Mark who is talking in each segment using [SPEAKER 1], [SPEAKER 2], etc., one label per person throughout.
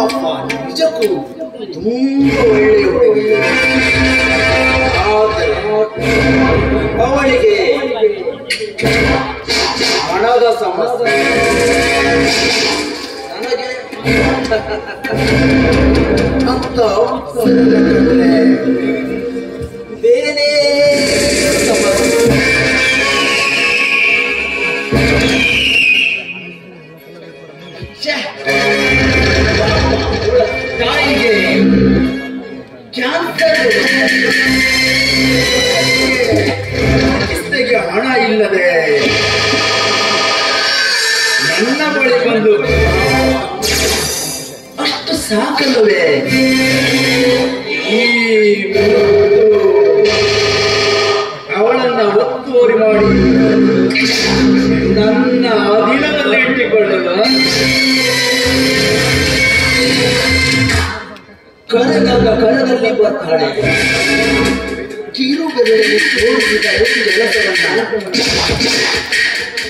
[SPEAKER 1] ಪಾಪ ನಿಜಕ್ಕೂ ತುಂಬಾ ಒಳ್ಳೆಯ ಹುಡುಗಿ. ಅವಳಿಗೆ ಹಣದ ಸಮಸ್ಯೆ, ನನಗೆ ಅಂತ ಬೇರೆ ಸಮಸ್ಯೆ. ತಾಯಿಗೆ ಕ್ಯಾನ್ಸರ್, ಚಿಕಿತ್ಸೆಗೆ ಹಣ ಇಲ್ಲದೆ ನನ್ನ ಬಳಿ ಬಂದು ಅಷ್ಟು ಸಾಕಲ್ಲವೇ? ಈ ಅವಳನ್ನ ಒತ್ತುವರಿ ಮಾಡಿ ನನ್ನ ಅಧೀನದಲ್ಲಿ ಇಟ್ಟುಕೊಳ್ಳಲು ಕಳೆದಾಗ ಕಳದಲ್ಲಿ ಬರ್ತಾಳೆ. ಕಿರುಬೆರಳಲ್ಲಿ ತೋರಿಸಿದ ಕೆಲಸವನ್ನ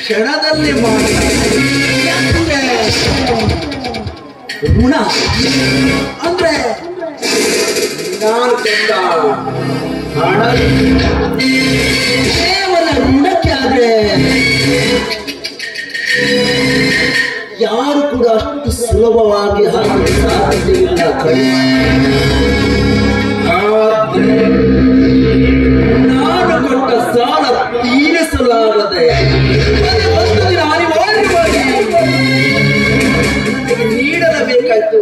[SPEAKER 1] ಕ್ಷಣದಲ್ಲಿ ಮಾಡ್ತಾಳೆ. ಋಣ ಅಂದ್ರೆ ನಾನು ತಂದ ಹಣ ಕೇವಲ ಋಣಕ್ಕೆ ಆದ್ರೆ ಯಾರು ಕೂಡ ಅಷ್ಟು ಸುಲಭವಾಗಿ ಹಾಕಲು ಸಾಧ್ಯತೆ ಇಲ್ಲ. ನಾನು ಕೊಟ್ಟ ಸಾಲ ತೀರಿಸಲಾಗದೆ ಅನಿವಾರ್ಯವಾಗಿ ನನಗೆ ನೀಡಲೇಬೇಕಾಯ್ತು.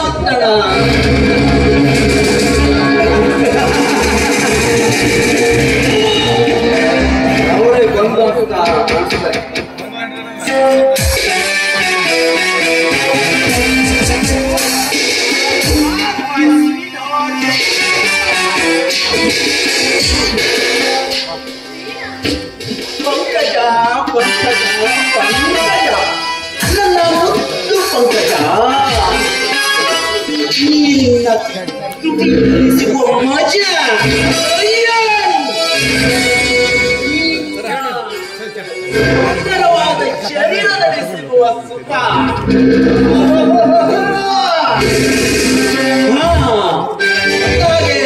[SPEAKER 1] ಒತ್ತಡ ಅವರೇ ಬಂದ ಕಾಣಿಸ್ತಾರೆ. ಪಂಕಜ ಪಂಕಜ ಪಂಕಜ ನನ್ನ ಮುದ್ದು ಪಂಕಜ, ನಿನ್ನ ಸಿಗುವ ಮಜಾ ಸುಂದರವಾದ ಶರೀರದಲ್ಲಿ ಸಿಗುವ ಸುಖ. ಹಾಗೆ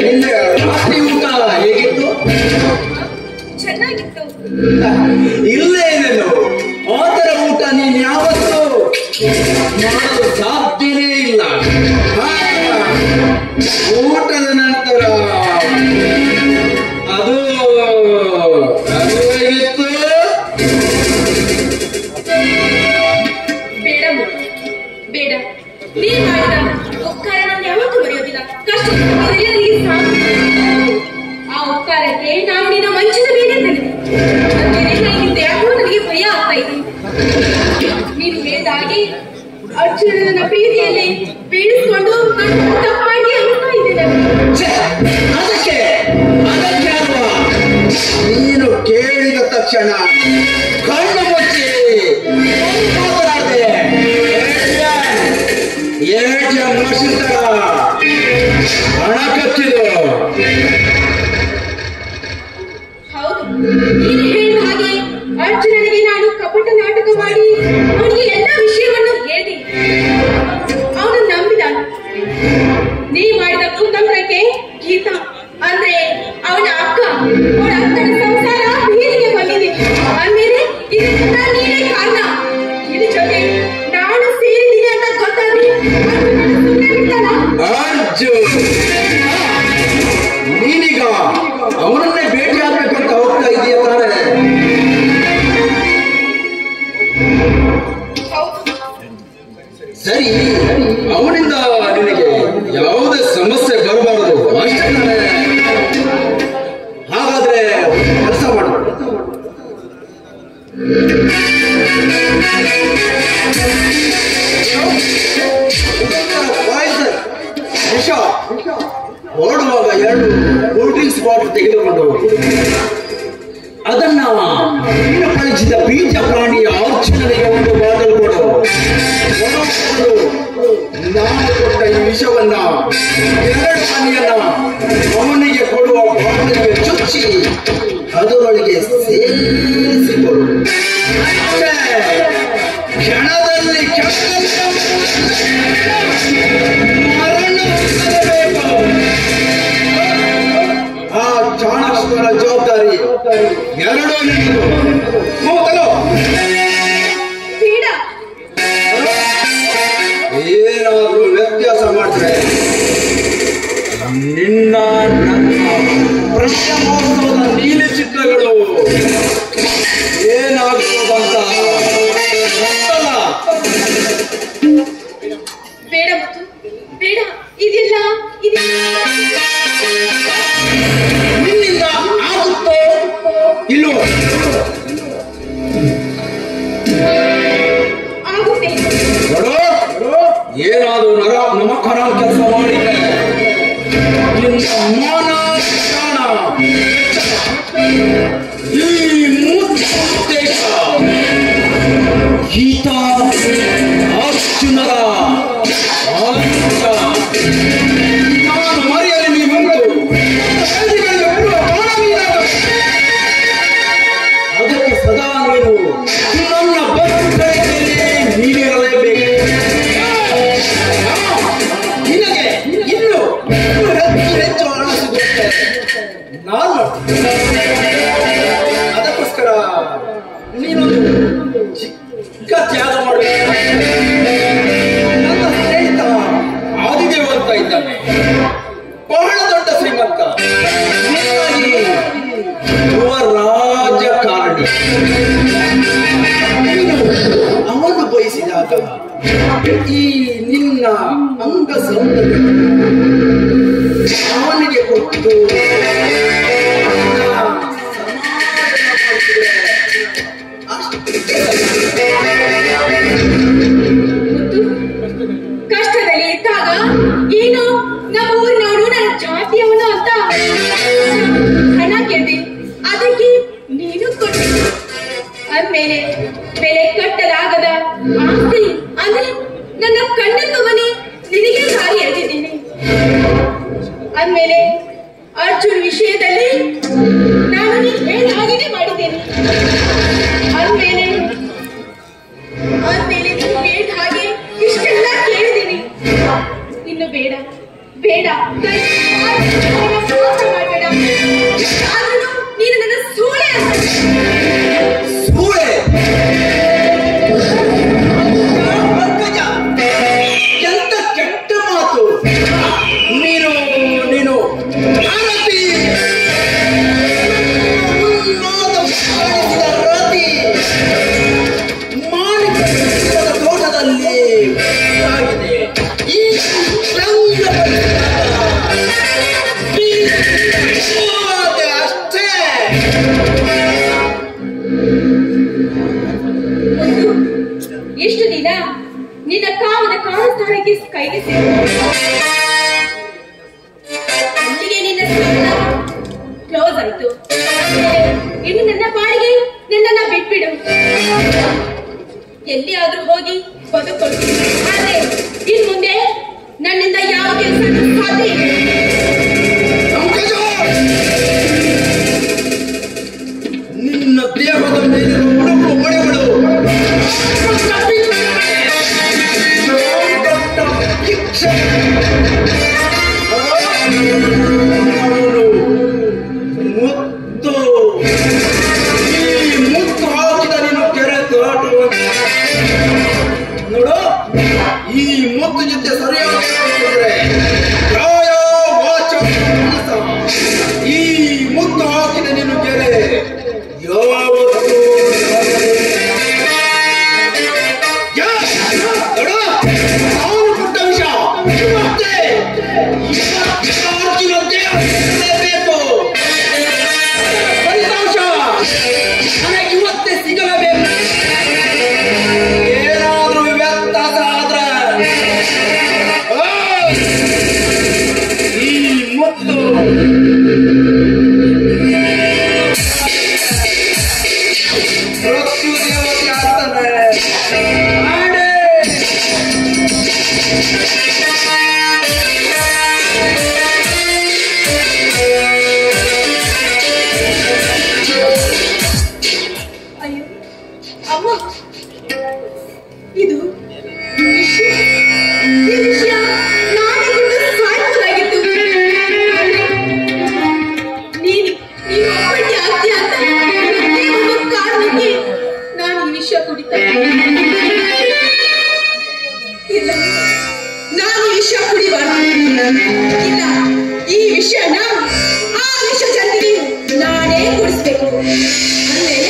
[SPEAKER 1] ನಿನ್ನ ರಾತ್ರಿ ಊಟ ಹೇಗಿತ್ತು?
[SPEAKER 2] ಚೆನ್ನಾಗಿತ್ತು.
[SPEAKER 1] ಇಲ್ಲೇನೇನು ಆ ಥರ ಊಟ ನೀನು ಯಾವತ್ತೂ ಮಾಡಲು ಸಾಧ್ಯನೇ ಇಲ್ಲ. ಊಟದ ನಂತರ ಅದು ಹೇಗಿತ್ತು?
[SPEAKER 2] ಬೇಡ ಬೇಡ, ನೀನ್ ಮಾಡಿದ ಉಪಕಾರ ನಾನು ಯಾವತ್ತೂ ಬರೆಯೋದಿಲ್ಲ. ಕಷ್ಟ ನನಗೆ ಸಾಕು. ಆ ಉಪಕಾರಕ್ಕೆ ನಾನು ನಿನ್ನ ಮಂಚದ ಮೇಲೆ ತಂದಿದ್ದೆ. ಯಾಕೋ ನನಗೆ ಭಯ ಆಗ್ತಾ ಇದೆ. ನೀನು ಹೇಳಿದ ಹಾಗೆ ಅರ್ಜುನನ ಪ್ರೀತಿಯಲ್ಲಿ ಬೀಳಿಸ್ಕೊಂಡು ತಪ್ಪಾಗಿ ಅನ್ಸ್ತಾ ಇದ್ದೇನೆ.
[SPEAKER 1] ಅದಕ್ಕೆ ನೀನು ಕೇಳಿದ ತಕ್ಷಣ ಕಣ್ಣು ಮುಚ್ಚಿ ಮಾತನಾಡಿದೆ. ಹಣ ಕಚ್ಚಿದು.
[SPEAKER 2] ಹೌದು, ನೀನು ಹೇಳಿದ ಹಾಗೆ ಅರ್ಜುನನಿಗೆ ನಾನು ಕಪಟ ನಾಟಕ ಮಾಡಿ ಅವನಿಗೆ ಎಲ್ಲ ವಿಷಯವನ್ನು ಹೇಳಿದೆ. ಅವನು ನಂಬಿದ. ನೀ ಮಾಡಿದ ಕುತಂತ್ರಕ್ಕೆ ಗೀತಾ ಅಂದ್ರೆ ಅವನ ಅಕ್ಕನ ಸಂಸಾರ ಬೀದಿಗೆ ಬಂದಿದೆ. ಅಂದ್ಮೇಲೆ ಇದಕ್ಕೆಲ್ಲ ನೀನೇ ಕಾರಣ. ಇದ್ರ ಜೊತೆ ನಾನು ಸೇರಿದ್ದೀನಿ ಅಂತ ಗೊತ್ತಾದ್ರೆ ಸುಮ್ಮನೆ ಬಿಡ್ತಾನ?
[SPEAKER 1] ನೀನೀಗ ಅವನನ್ನೇ ಭೇಟಿ ಆಗ್ಬೇಕಂತ ಹೋಗ್ತಾ ಇದೆಯಾ ತಾನೆ? ಸರಿ, ಅವನಿಂದ ನಿನಗೆ ಯಾವುದೇ ಸಮಸ್ಯೆ ಬರಬಾರದು ಅಷ್ಟೇ ತಾನೆ? ಹಾಗಾದ್ರೆ ಕೆಲಸ ಮಾಡು. ವಿಷ ಹೊರಡುವಾಗ 2 ಕೂಲ್ ಡ್ರಿಂಕ್ಸ್ ಬಾಟಲ್ ತೆಗೆದುಕೊಂಡು ಅದನ್ನ ಕಳಿಸಿದ ಬೀಜ ಪ್ರಾಣಿಯ ಅರ್ಜುನನಿಗೆ ಒಂದು ಬಾಟಲ್ ಕೊಡು. ನಾನು ಕೊಟ್ಟ ಈ ವಿಷವನ್ನ 2 ಹನಿಯನ್ನ ಅವನಿಗೆ ಕೊಡುವ ಬಾಟಲಿಗೆ ಚುಚ್ಚಿ ಅದರೊಳಗೆ ಸೇರಿಸಿಕೊಡು. ಕ್ಷಣದಲ್ಲಿ ಮರಣ ಹೊಂದಬೇಕು. ಆ ಚಾಣಕ್ಷರ ಜವಾಬ್ದಾರಿ ಎರಡೂ ನಿಂತು ಏನಾದ್ರೂ ವ್ಯತ್ಯಾಸ ಮಾಡಿದ್ರೆ ನಿನ್ನ ನನ್ನ ಪ್ರಶ್ನೋತ್ಸವದ ನೀಲಿ ಚಿತ್ರಗಳು ಏನಾಗ್ತದಂತ
[SPEAKER 2] ಬೇಡ ಮತ್ತು ಬೇಡ, ಇದೆಲ್ಲ
[SPEAKER 1] ನಿನ್ನಿಂದ ಆಗುತ್ತೋ ಇಲ್ಲೋ?
[SPEAKER 2] ಆಗುತ್ತೆ.
[SPEAKER 1] ಏನಾದ್ರೂ ನಮಕರ ಕೆಲಸ ಮಾಡಿದ್ರೆ ನಿನ್ನ ಮಾನ ಪ್ರಾಣ ಈ ಉದ್ದೇಶ ಗೀತ ಅರ್ಜುನರ ನಾನು ಮರೆಯಲಿ ನೀವುಂಟು ಅದಕ್ಕೆ ಸದಾ ನೀನು ನನ್ನ ಬದುಕಲ್ಲಿ ನೀನಿರಲೇಬೇಕು. ನಿನಗೆ ಇನ್ನು ಹೆಚ್ಚು ಹಣ ಸಿಗುತ್ತೆ. ನಾನು ಅದಕ್ಕೋಸ್ಕರ ನೀನೊಂದು ಚಿಕ್ಕ ತ್ಯಾಗ ಮಾಡಬೇಕು. ನನ್ನ ಸ್ನೇಹಿತ ಆದಿದೇವ ಅಂತ ಇದ್ದಾನೆ, ಬಹಳ ದೊಡ್ಡ ಶ್ರೀಮಂತ, ಯುವ ರಾಜಕಾರಣಿ. ಅವನು ಬಯಸಿದಾಗ ಈ ನಿನ್ನ ಅಂಗ ಸೌಂದರ್ಯ ಅವನಿಗೆ ಕೊಟ್ಟು
[SPEAKER 2] ಕಷ್ಟದಲ್ಲಿ ಇದ್ದಾಗ ಏನೋ ನಮ್ಮ ಊರಿನವನು ನನ್ನ ಜಾತಿಯವನು ಅಂತ ಹಣ ಕೇಳಿ ಅದಕ್ಕೆ ನೀನು ಕೊಟ್ಟು ಅಂದ್ಮೇಲೆ ಬೆಲೆ ಕಟ್ಟಲಾಗದ ಆಸ್ತಿ ಅಂದ್ರೆ ನನ್ನ ಕಣ್ಣನ್ನು ಮನೆ ನಿನಗೆ ಸಾರಿ ಎಳೆದಿದ್ದೀನಿ. ಅಂದ್ಮೇಲೆ ಅರ್ಜುನ್ ವಿಷಯದಲ್ಲಿ ನಾನು ನೀನು ಹೇಳಾಗಿದೆ ಮಾಡಿದ್ದೇನೆ. ಅಂದ್ಮೇಲೆ ನೀನು ಹೇಳಿದ ಹಾಗೆ ಇಷ್ಟೆಲ್ಲ ಕೇಳಿದ್ದೀನಿ. ಇನ್ನು ಬೇಡ ಬೇಡ ಮಾಡಬೇಡ. ಆದ್ರೂ ನೀನು ನನ್ನ ಸೂಳೆ
[SPEAKER 1] ಸೂಳೆ ಎಂತ ಕೆಟ್ಟ ಮಾತು. ನೀನು ನೀನು ರತಿ ಮಾಣಿಕದ ತೋಟದಲ್ಲಿ ಆಗಿದೆ. ಈ ಅಷ್ಟೇ.
[SPEAKER 2] ಎಷ್ಟು ದಿನ ನಿನ್ನ ಕಾಮದ ಕಾಲಸ್ಥಾನಕ್ಕೆ ಕೈಗೆ ಅಲ್ಲಿಗೆ ನಿನ್ನ ಕ್ಲೋಸ್ ಆಯ್ತು. ಇನ್ನು ನನ್ನ ಪಾಡಿಗೆ ನನ್ನನ್ನ ಬಿಟ್ಬಿಡು, ಎಲ್ಲಿಯಾದ್ರೂ ಹೋಗಿ ಬದುಕೊಡು. ಆದ್ರೆ ಇನ್ ಮುಂದೆ ನನ್ನಿಂದ ಯಾವ ಕೆಲಸ ಸಾಧ್ಯ ಇಲ್ಲ.
[SPEAKER 1] ನಿನ್ನ ದೇಹದ ಮೇಲೆ ಉಡುಪು ಮಳೆಗಳು ಮುತ್ತು ಈ ಮುತ್ತು ಹಾಕಿದ ನೀನು ಕೆರೆ ದಾಟುವ ನೋಡು. ಈ ಮುತ್ತು ಜೊತೆ ಸರಿಯಾಗಿ ಪ್ರಾಯ ವಾಚ ಈ ಮುತ್ತು ಹಾಕಿದ ನೀನು ಕೆರೆ ಯಾವತ್ತೂ ಅವನು ಕೊಟ್ಟ ವಿಷ ಮತ್ತೆ ಬೇಕು. ಫಲಿತಾಂಶ ನನಗೆ ಇವತ್ತೇ ಸಿಗಲೇಬೇಕು. ಏನಾದ್ರೂ ವ್ಯತ್ಯಾಸ ಆದ್ರೆ ಈ ಮುತ್ತು ಮೃತ್ಯು ದೇವತೆ ಆಗ್ತಾನೆ.
[SPEAKER 2] ಅಯ್ಯೋ ಅಮ್ಮ, ವಿಷನ ಆ ವಿಷ ಚಂದಿನಿ ನಾನೇ ಕುಡಿಸ್ಬೇಕು. ಅಂದ್ರೆ